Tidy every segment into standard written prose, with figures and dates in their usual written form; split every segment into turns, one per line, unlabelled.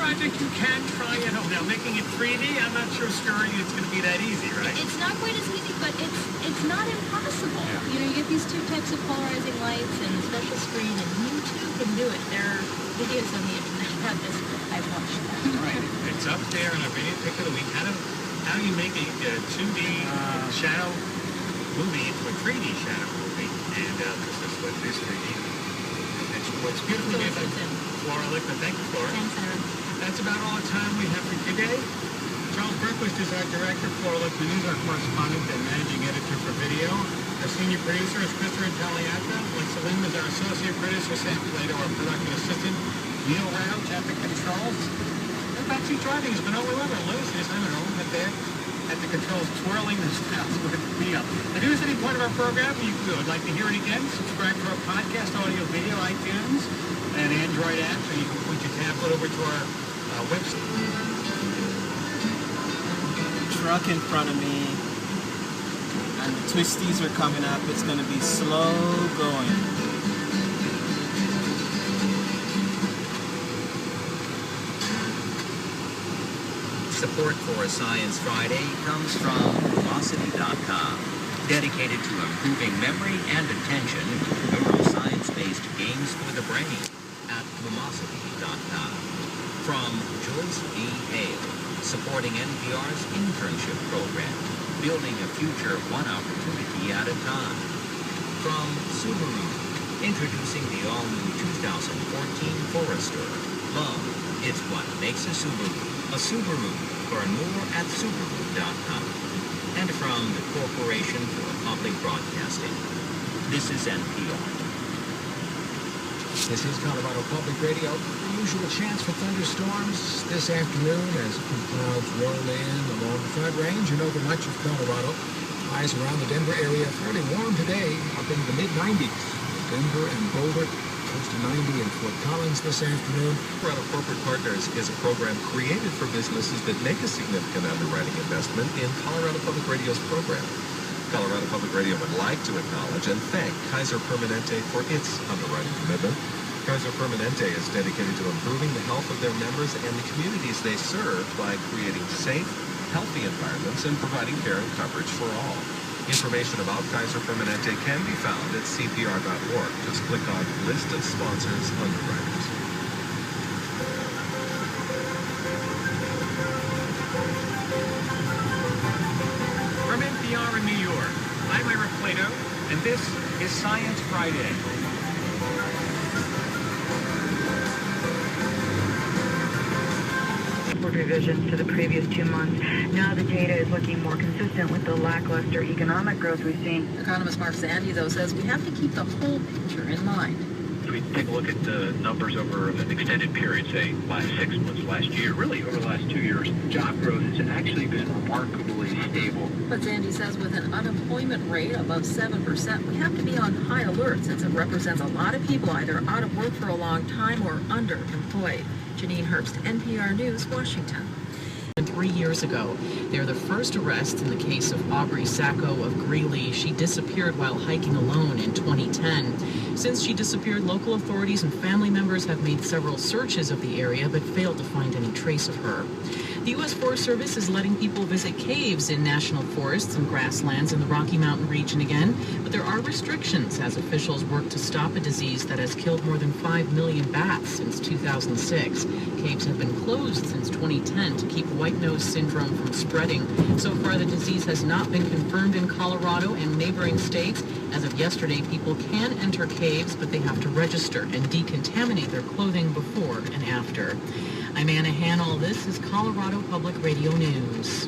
project you can try at home. Now, making it 3D, I'm not sure it's going to be that easy, right?
It's not quite as easy, but it's not impossible. Yeah. You know, you get these two types of polarizing lights and a special screen, and you too can do it. There are videos on the internet. You have this. I've watched that.
Right. It's up there in our video pick of the week. How do you make a 2D shadow movie into a 3D shadow movie? And this is what it is 3D. It's beautifully made by Flora Lickman. Thank you, Flora.
Thanks, Aaron.
That's about all the time we have for today. Charles Berquist is our director. Flora Lickman is our correspondent and managing editor for video. Our senior producer is Christopher Intelliata. Lisa Lim is our associate producer. Sam Plato, our production assistant. Neil Round at the controls. The backseat driving has been all over. Lucy's, I don't know, at the controls twirling the styles with me up. If you missed any point of our program, you would like to hear it again, subscribe to our podcast, audio, video, iTunes, and Android app, so you can point your tablet over to our website.
Truck in front of me, and the Twisties are coming up. It's going to be slow going.
Support for Science Friday comes from Velocity.com, dedicated to improving memory and attention through neuroscience-based games for the brain at Velocity.com. From Joyce B. Hale, supporting NPR's internship program, building a future one opportunity at a time. From Subaru, introducing the all-new 2014 Forester. Love, it's what makes a Subaru. A Subaru. Learn more at Subaru.com. And from the Corporation for Public Broadcasting. This is NPR.
This is Colorado Public Radio. The usual chance for thunderstorms this afternoon as clouds roll in along the Front Range and over much of Colorado. Highs around the Denver area fairly warm today, up into the mid-90s. Denver and Boulder close to 90 in Fort Collins this afternoon.
Colorado Corporate Partners is a program created for businesses that make a significant underwriting investment in Colorado Public Radio's program. Colorado Public Radio would like to acknowledge and thank Kaiser Permanente for its underwriting commitment. Kaiser Permanente is dedicated to improving the health of their members and the communities they serve by creating safe, healthy environments and providing care and coverage for all. Information about Kaiser Permanente can be found at cpr.org. Just click on List of Sponsors Underwriters.
From NPR in New York, I'm Ira Plato, and this is Science Friday.
Revisions to the previous 2 months. Now the data is looking more consistent with the lackluster economic growth we've seen.
Economist Mark Zandi, though, says we have to keep the whole picture in mind.
If we take a look at the numbers over an extended period, say last 6 months, last year, really over the last 2 years, job growth has actually been remarkably stable.
But Zandi says with an unemployment rate above 7%, we have to be on high alert since it represents a lot of people either out of work for a long time or underemployed. Janine Herbst, NPR News, Washington.
3 years ago, they're the first arrest in the case of Aubrey Sacco of Greeley. She disappeared while hiking alone in 2010. Since she disappeared, local authorities and family members have made several searches of the area but failed to find any trace of her. The U.S. Forest Service is letting people visit caves in national forests and grasslands in the Rocky Mountain region again, but there are restrictions as officials work to stop a disease that has killed more than 5 million bats since 2006. Caves have been closed since 2010 to keep white nose syndrome from spreading. So far, the disease has not been confirmed in Colorado and neighboring states. As of yesterday, people can enter caves, but they have to register and decontaminate their clothing before and after. I'm Anna Hannell. This is Colorado Public Radio News.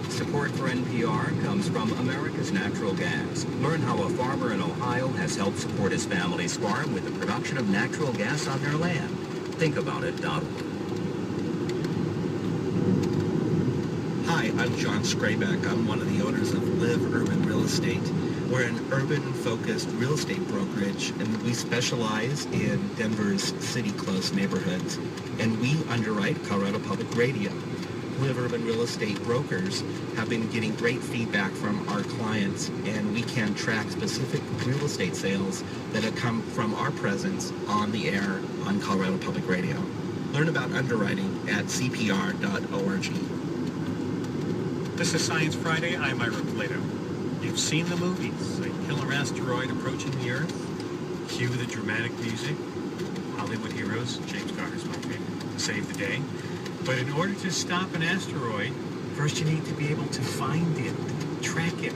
Support for NPR comes from America's Natural Gas. Learn how a farmer in Ohio has helped support his family's farm with the production of natural gas on their land. Thinkaboutit.org.
Hi, I'm John Scrayback. I'm one of the owners of Live Urban Real Estate. We're an urban-focused real estate brokerage, and we specialize in Denver's city-close neighborhoods, and we underwrite Colorado Public Radio. Live Urban Real Estate brokers have been getting great feedback from our clients, and we can track specific real estate sales that have come from our presence on the air on Colorado Public Radio. Learn about underwriting at cpr.org.
This is Science Friday. I'm Ira Plato. You've seen the movies, a killer asteroid approaching the Earth, cue the dramatic music, Hollywood heroes, James Garner's my favorite, save the day. But in order to stop an asteroid, first you need to be able to find it, track it,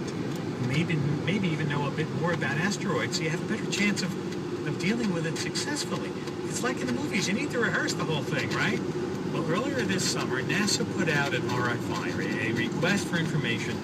maybe even know a bit more about asteroids so you have a better chance of dealing with it successfully. It's like in the movies, you need to rehearse the whole thing, right? Well, earlier this summer, NASA put out an RFI, a request for information